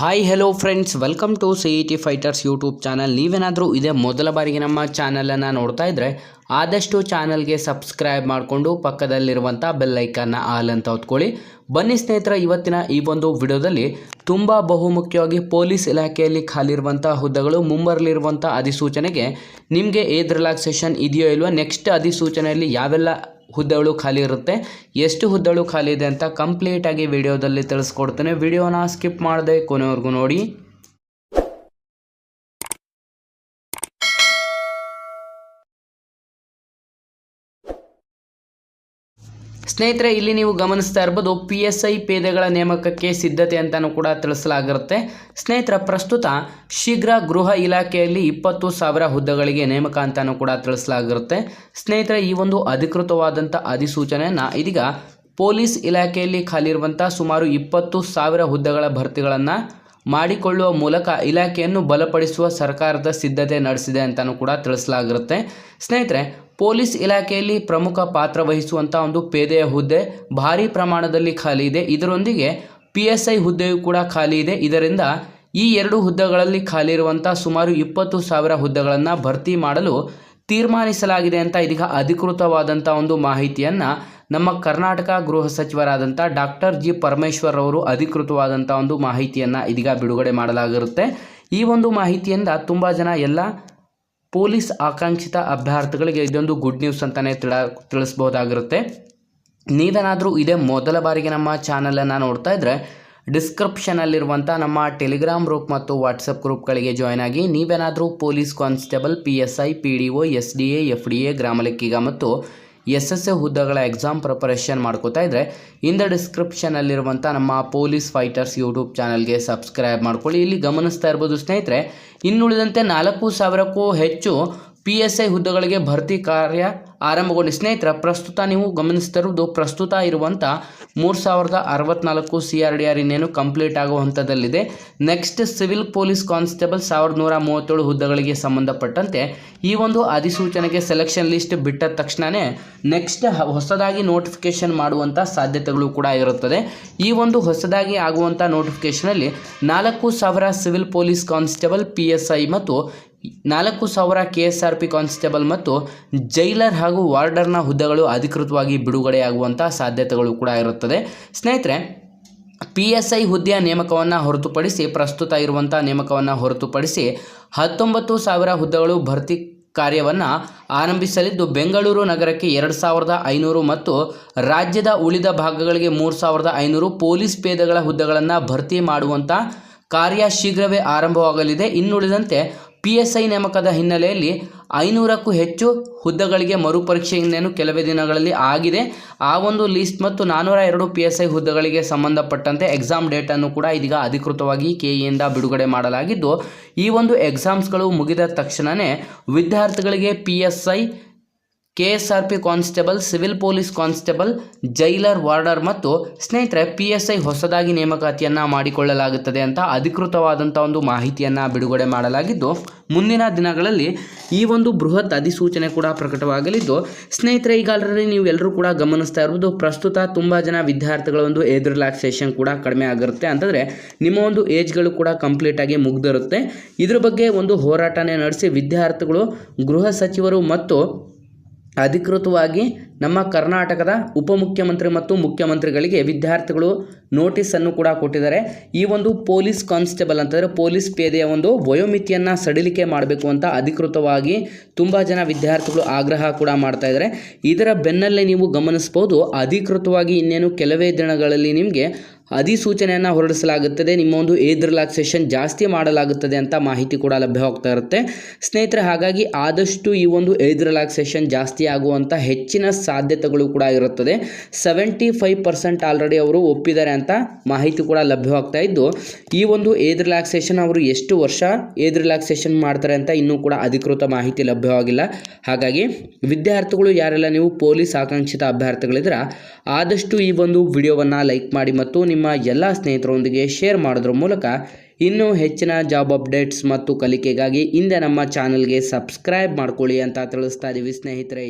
Hi hello friends, welcome to CET fighters YouTube channel. ನೀವೇನಾದರೂ ಇದೇ ಮೊದಲ ಬಾರಿಗೆ ನಮ್ಮ ಚಾನಲನ್ನು ನೋಡ್ತಾ ಇದ್ದರೆ ಆದಷ್ಟು ಚಾನಲ್ಗೆ ಸಬ್ಸ್ಕ್ರೈಬ್ ಮಾಡಿಕೊಂಡು ಪಕ್ಕದಲ್ಲಿರುವಂಥ ಬೆಲ್ ಐಕನ್ನ ಆಲ್ ಅಂತ ಹೊತ್ಕೊಳ್ಳಿ. ಬನ್ನಿ ಸ್ನೇಹಿತರೆ, ಇವತ್ತಿನ ಈ ಒಂದು ವಿಡಿಯೋದಲ್ಲಿ ತುಂಬ ಬಹುಮುಖ್ಯವಾಗಿ ಪೊಲೀಸ್ ಇಲಾಖೆಯಲ್ಲಿ ಖಾಲಿರುವಂಥ ಹುದ್ದೆಗಳು, ಮುಂಬರಲಿರುವಂಥ ಅಧಿಸೂಚನೆಗೆ ನಿಮಗೆ ಏಜ್ ರಿಲ್ಯಾಕ್ಸೇಷನ್ ಇದೆಯೋ ಇಲ್ವೋ, ನೆಕ್ಸ್ಟ್ ಅಧಿಸೂಚನೆಯಲ್ಲಿ ಯಾವೆಲ್ಲ ಹುದ್ದೆಗಳು ಖಾಲಿ ಇರುತ್ತೆ, ಎಷ್ಟು ಹುದ್ದೆಗಳು ಖಾಲಿ ಇದೆ ಅಂತ ಕಂಪ್ಲೀಟಾಗಿ ವಿಡಿಯೋದಲ್ಲಿ ತಿಳಿಸ್ಕೊಡ್ತೇನೆ. ವಿಡಿಯೋನ ಸ್ಕಿಪ್ ಮಾಡದೆ ಕೊನೆವರೆಗೂ ನೋಡಿ. ಸ್ನೇಹಿತರೆ, ಇಲ್ಲಿ ನೀವು ಗಮನಿಸ್ತಾ ಇರ್ಬೋದು PSI ಪೇದೆಗಳ ನೇಮಕಕ್ಕೆ ಸಿದ್ಧತೆ ಅಂತಲೂ ಕೂಡ ತಿಳಿಸಲಾಗಿರುತ್ತೆ. ಸ್ನೇಹಿತರ, ಪ್ರಸ್ತುತ ಶೀಘ್ರ ಗೃಹ ಇಲಾಖೆಯಲ್ಲಿ 20,000 ಹುದ್ದೆಗಳಿಗೆ ನೇಮಕ ಅಂತಲೂ ಕೂಡ ತಿಳಿಸಲಾಗಿರುತ್ತೆ. ಸ್ನೇಹಿತರೆ, ಈ ಒಂದು ಅಧಿಕೃತವಾದಂಥ ಅಧಿಸೂಚನೆಯನ್ನು ಇದೀಗ ಪೊಲೀಸ್ ಇಲಾಖೆಯಲ್ಲಿ ಖಾಲಿರುವಂಥ ಸುಮಾರು 20,000 ಹುದ್ದೆಗಳ ಭರ್ತಿಗಳನ್ನು ಮಾಡಿಕೊಳ್ಳುವ ಮೂಲಕ ಇಲಾಖೆಯನ್ನು ಬಲಪಡಿಸುವ ಸರ್ಕಾರದ ಸಿದ್ಧತೆ ನಡೆಸಿದೆ ಅಂತಲೂ ಕೂಡ ತಿಳಿಸಲಾಗಿರುತ್ತೆ. ಸ್ನೇಹಿತರೆ, ಪೊಲೀಸ್ ಇಲಾಖೆಯಲ್ಲಿ ಪ್ರಮುಖ ಪಾತ್ರ ವಹಿಸುವಂಥ ಒಂದು ಪೇದೆಯ ಹುದ್ದೆ ಭಾರಿ ಪ್ರಮಾಣದಲ್ಲಿ ಖಾಲಿ ಇದೆ. ಇದರೊಂದಿಗೆ PSI ಹುದ್ದೆಯೂ ಕೂಡ ಖಾಲಿ ಇದೆ. ಇದರಿಂದ ಈ ಎರಡು ಹುದ್ದೆಗಳಲ್ಲಿ ಖಾಲಿ ಇರುವಂಥ ಸುಮಾರು 20,000 ಹುದ್ದೆಗಳನ್ನು ಭರ್ತಿ ಮಾಡಲು ತೀರ್ಮಾನಿಸಲಾಗಿದೆ ಅಂತ ಇದೀಗ ಅಧಿಕೃತವಾದಂಥ ಒಂದು ಮಾಹಿತಿಯನ್ನು ನಮ್ಮ ಕರ್ನಾಟಕ ಗೃಹ ಸಚಿವರಾದಂಥ ಡಾಕ್ಟರ್ ಜಿ ಪರಮೇಶ್ವರ್ ಅವರು ಅಧಿಕೃತವಾದಂಥ ಒಂದು ಮಾಹಿತಿಯನ್ನು ಇದೀಗ ಬಿಡುಗಡೆ ಮಾಡಲಾಗಿರುತ್ತೆ. ಈ ಒಂದು ಮಾಹಿತಿಯಿಂದ ತುಂಬ ಜನ ಎಲ್ಲ ಪೊಲೀಸ್ ಆಕಾಂಕ್ಷಿತ ಅಭ್ಯರ್ಥಿಗಳಿಗೆ ಇದೊಂದು ಗುಡ್ ನ್ಯೂಸ್ ಅಂತಲೇ ತಿಳಿಸ್ಬೋದಾಗಿರುತ್ತೆ. ನೀವೇನಾದರೂ ಇದೇ ಮೊದಲ ಬಾರಿಗೆ ನಮ್ಮ ಚಾನಲನ್ನು ನೋಡ್ತಾ ಇದ್ದರೆ ಡಿಸ್ಕ್ರಿಪ್ಷನಲ್ಲಿರುವಂಥ ನಮ್ಮ ಟೆಲಿಗ್ರಾಮ್ ಗ್ರೂಪ್ ಮತ್ತು ವಾಟ್ಸಪ್ ಗ್ರೂಪ್ಗಳಿಗೆ ಜಾಯ್ನ್ ಆಗಿ. ನೀವೇನಾದರೂ police constable, PSI, PDO, SDA, FDA, ಗ್ರಾಮ ಲೆಕ್ಕಿಗ ಮತ್ತು SSA ಹುದ್ದೆಗಳ ಎಕ್ಸಾಮ್ ಪ್ರಿಪರೇಷನ್ ಮಾಡ್ಕೋತಾ ಇದ್ದರೆ ಇಂದ ಡಿಸ್ಕ್ರಿಪ್ಷನಲ್ಲಿರುವಂಥ ನಮ್ಮ ಪೊಲೀಸ್ ಫೈಟರ್ಸ್ ಯೂಟ್ಯೂಬ್ ಚಾನಲ್ಗೆ ಸಬ್ಸ್ಕ್ರೈಬ್ ಮಾಡ್ಕೊಳ್ಳಿ. ಇಲ್ಲಿ ಗಮನಿಸ್ತಾ ಇರ್ಬೋದು ಸ್ನೇಹಿತರೆ, ಇನ್ನುಳಿದಂತೆ 4,000ಕ್ಕೂ ಹೆಚ್ಚು PSI ಹುದ್ದೆಗಳಿಗೆ ಭರ್ತಿ ಕಾರ್ಯ ಆರಂಭಗೊಂಡು ಸ್ನೇಹಿತರ, ಪ್ರಸ್ತುತ ನೀವು ಗಮನಿಸ್ತಾ ಇರುವುದು ಪ್ರಸ್ತುತ ಇರುವಂಥ 3,064 CRDR ಇನ್ನೇನು ಕಂಪ್ಲೀಟ್ ಆಗೋ ಹಂತದಲ್ಲಿದೆ. ನೆಕ್ಸ್ಟ್ ಸಿವಿಲ್ ಪೊಲೀಸ್ ಕಾನ್ಸ್ಟೇಬಲ್ 1,137 ಹುದ್ದೆಗಳಿಗೆ ಸಂಬಂಧಪಟ್ಟಂತೆ ಈ ಒಂದು ಅಧಿಸೂಚನೆಗೆ ಸೆಲೆಕ್ಷನ್ ಲಿಸ್ಟ್ ಬಿಟ್ಟ ತಕ್ಷಣವೇ ನೆಕ್ಸ್ಟ್ ಹೊಸದಾಗಿ ನೋಟಿಫಿಕೇಷನ್ ಮಾಡುವಂಥ ಸಾಧ್ಯತೆಗಳು ಕೂಡ ಇರುತ್ತದೆ. ಈ ಒಂದು ಹೊಸದಾಗಿ ಆಗುವಂಥ ನೋಟಿಫಿಕೇಷನಲ್ಲಿ 4,000 ಸಿವಿಲ್ ಪೊಲೀಸ್ ಕಾನ್ಸ್ಟೇಬಲ್, PSI ಮತ್ತು 4,000 KSRP ಕಾನ್ಸ್ಟೇಬಲ್ ಮತ್ತು ಜೈಲರ್ ಹಾಗೂ ವಾರ್ಡರ್ನ ಹುದ್ದೆಗಳು ಅಧಿಕೃತವಾಗಿ ಬಿಡುಗಡೆಯಾಗುವಂಥ ಸಾಧ್ಯತೆಗಳು ಕೂಡ ಇರುತ್ತದೆ. ಸ್ನೇಹಿತರೆ, PSI ಹುದ್ದೆಯ ನೇಮಕವನ್ನು ಹೊರತುಪಡಿಸಿ, ಪ್ರಸ್ತುತ ಇರುವಂಥ ನೇಮಕವನ್ನು ಹೊರತುಪಡಿಸಿ 19,000 ಹುದ್ದೆಗಳು ಭರ್ತಿ ಕಾರ್ಯವನ್ನು ಆರಂಭಿಸಲಿದ್ದು, ಬೆಂಗಳೂರು ನಗರಕ್ಕೆ 2,500 ಮತ್ತು ರಾಜ್ಯದ ಉಳಿದ ಭಾಗಗಳಿಗೆ 3,500 ಪೊಲೀಸ್ ಪೇದೆಗಳ ಹುದ್ದೆಗಳನ್ನು ಭರ್ತಿ ಮಾಡುವಂಥ ಕಾರ್ಯ ಶೀಘ್ರವೇ ಆರಂಭವಾಗಲಿದೆ. ಇನ್ನುಳಿದಂತೆ PSI ನೇಮಕದ ಹಿನ್ನೆಲೆಯಲ್ಲಿ 500ಕ್ಕೂ ಹೆಚ್ಚು ಹುದ್ದೆಗಳಿಗೆ ಮರುಪರೀಕ್ಷೆ ಇನ್ನೇನು ಕೆಲವೇ ದಿನಗಳಲ್ಲಿ ಆಗಿದೆ. ಆ ಒಂದು ಲಿಸ್ಟ್ ಮತ್ತು 402 PSI ಹುದ್ದೆಗಳಿಗೆ ಸಂಬಂಧಪಟ್ಟಂತೆ ಎಕ್ಸಾಮ್ ಡೇಟನ್ನು ಕೂಡ ಇದೀಗ ಅಧಿಕೃತವಾಗಿ KEಯಿಂದ ಬಿಡುಗಡೆ ಮಾಡಲಾಗಿದ್ದು, ಈ ಒಂದು ಎಕ್ಸಾಮ್ಸ್ಗಳು ಮುಗಿದ ತಕ್ಷಣವೇ ವಿದ್ಯಾರ್ಥಿಗಳಿಗೆ PSI, KSRP constable, civil police constable, jailer, warder ಮತ್ತು ಸ್ನೇಹಿತರೆ PSI ಹೊಸದಾಗಿ ನೇಮಕಾತಿಯನ್ನು ಮಾಡಿಕೊಳ್ಳಲಾಗುತ್ತದೆ ಅಂತ ಅಧಿಕೃತವಾದಂಥ ಒಂದು ಮಾಹಿತಿಯನ್ನು ಬಿಡುಗಡೆ ಮಾಡಲಾಗಿದ್ದು, ಮುಂದಿನ ದಿನಗಳಲ್ಲಿ ಈ ಒಂದು ಬೃಹತ್ ಅಧಿಸೂಚನೆ ಕೂಡ ಪ್ರಕಟವಾಗಲಿದ್ದು, ಸ್ನೇಹಿತರೆ ಈಗ ಆಲ್ರೆಡಿ ನೀವು ಎಲ್ಲರೂ ಕೂಡ ಗಮನಿಸ್ತಾ ಇರ್ಬೋದು, ಪ್ರಸ್ತುತ ತುಂಬ ಜನ ವಿದ್ಯಾರ್ಥಿಗಳ ಒಂದು ಏಜ್ ರಿಲ್ಯಾಕ್ಸೇಷನ್ ಕೂಡ ಕಡಿಮೆ ಆಗಿರುತ್ತೆ. ಅಂತಂದರೆ ನಿಮ್ಮ ಒಂದು ಏಜ್ಗಳು ಕೂಡ ಕಂಪ್ಲೀಟಾಗಿ ಮುಗ್ದಿರುತ್ತೆ. ಇದ್ರ ಬಗ್ಗೆ ಒಂದು ಹೋರಾಟನೇ ನಡೆಸಿ ವಿದ್ಯಾರ್ಥಿಗಳು, ಗೃಹ ಸಚಿವರು ಮತ್ತು ಅಧಿಕೃತವಾಗಿ ನಮ್ಮ ಕರ್ನಾಟಕದ ಉಪಮುಖ್ಯಮಂತ್ರಿ ಮತ್ತು ಮುಖ್ಯಮಂತ್ರಿಗಳಿಗೆ ವಿದ್ಯಾರ್ಥಿಗಳು ನೋಟಿಸನ್ನು ಕೂಡ ಕೊಟ್ಟಿದ್ದಾರೆ. ಈ ಒಂದು ಪೊಲೀಸ್ ಕಾನ್ಸ್ಟೇಬಲ್ ಅಂತಂದರೆ ಪೊಲೀಸ್ ಪೇದೆಯ ಒಂದು ವಯೋಮಿತಿಯನ್ನು ಸಡಿಲಿಕೆ ಮಾಡಬೇಕು ಅಂತ ಅಧಿಕೃತವಾಗಿ ತುಂಬ ಜನ ವಿದ್ಯಾರ್ಥಿಗಳು ಆಗ್ರಹ ಕೂಡ ಮಾಡ್ತಾ ಇದ್ದಾರೆ. ಇದರ ಬೆನ್ನಲ್ಲೇ ನೀವು ಗಮನಿಸ್ಬೋದು, ಅಧಿಕೃತವಾಗಿ ಇನ್ನೇನು ಕೆಲವೇ ದಿನಗಳಲ್ಲಿ ನಿಮಗೆ ಅಧಿಸೂಚನೆಯನ್ನು ಹೊರಡಿಸಲಾಗುತ್ತದೆ. ನಿಮ್ಮ ಒಂದು ಏಜ್ ರಿಲ್ಯಾಕ್ಸೇಷನ್ ಜಾಸ್ತಿ ಮಾಡಲಾಗುತ್ತದೆ ಅಂತ ಮಾಹಿತಿ ಕೂಡ ಲಭ್ಯವಾಗ್ತಾ ಇರುತ್ತೆ. ಸ್ನೇಹಿತರೆ, ಹಾಗಾಗಿ ಆದಷ್ಟು ಈ ಒಂದು ಏಜ್ ರಿಲ್ಯಾಕ್ಸೇಷನ್ ಜಾಸ್ತಿ ಆಗುವಂಥ ಹೆಚ್ಚಿನ ಸಾಧ್ಯತೆಗಳು ಕೂಡ ಇರುತ್ತದೆ. 75% ಆಲ್ರೆಡಿ ಅವರು ಒಪ್ಪಿದ್ದಾರೆ ಅಂತ ಮಾಹಿತಿ ಕೂಡ ಲಭ್ಯವಾಗ್ತಾ ಇದ್ದು, ಈ ಒಂದು ಏಜ್ ರಿಲ್ಯಾಕ್ಸೇಷನ್ ಅವರು ಎಷ್ಟು ವರ್ಷ ಏಜ್ ರಿಲ್ಯಾಕ್ಸೇಷನ್ ಮಾಡ್ತಾರೆ ಅಂತ ಇನ್ನೂ ಕೂಡ ಅಧಿಕೃತ ಮಾಹಿತಿ ಲಭ್ಯವಾಗಿಲ್ಲ. ಹಾಗಾಗಿ ವಿದ್ಯಾರ್ಥಿಗಳು ಯಾರೆಲ್ಲ ನೀವು ಪೊಲೀಸ್ ಆಕಾಂಕ್ಷಿತ ಅಭ್ಯರ್ಥಿಗಳಿದ್ರೆ ಆದಷ್ಟು ಈ ಒಂದು ವಿಡಿಯೋವನ್ನು ಲೈಕ್ ಮಾಡಿ ಮತ್ತು ನಿಮ್ಮ ಎಲ್ಲ ಸ್ನೇಹಿತರೊಂದಿಗೆ ಶೇರ್ ಮಾಡೋದ್ರ ಮೂಲಕ ಇನ್ನೂ ಹೆಚ್ಚಿನ ಜಾಬ್ ಅಪ್ಡೇಟ್ಸ್ ಮತ್ತು ಕಲಿಕೆಗಾಗಿ ಹಿಂದೆ ನಮ್ಮ ಚಾನಲ್ಗೆ ಸಬ್ಸ್ಕ್ರೈಬ್ ಮಾಡ್ಕೊಳ್ಳಿ ಅಂತ ತಿಳಿಸ್ತಾ ಇದ್ದೀವಿ ಸ್ನೇಹಿತರೆ.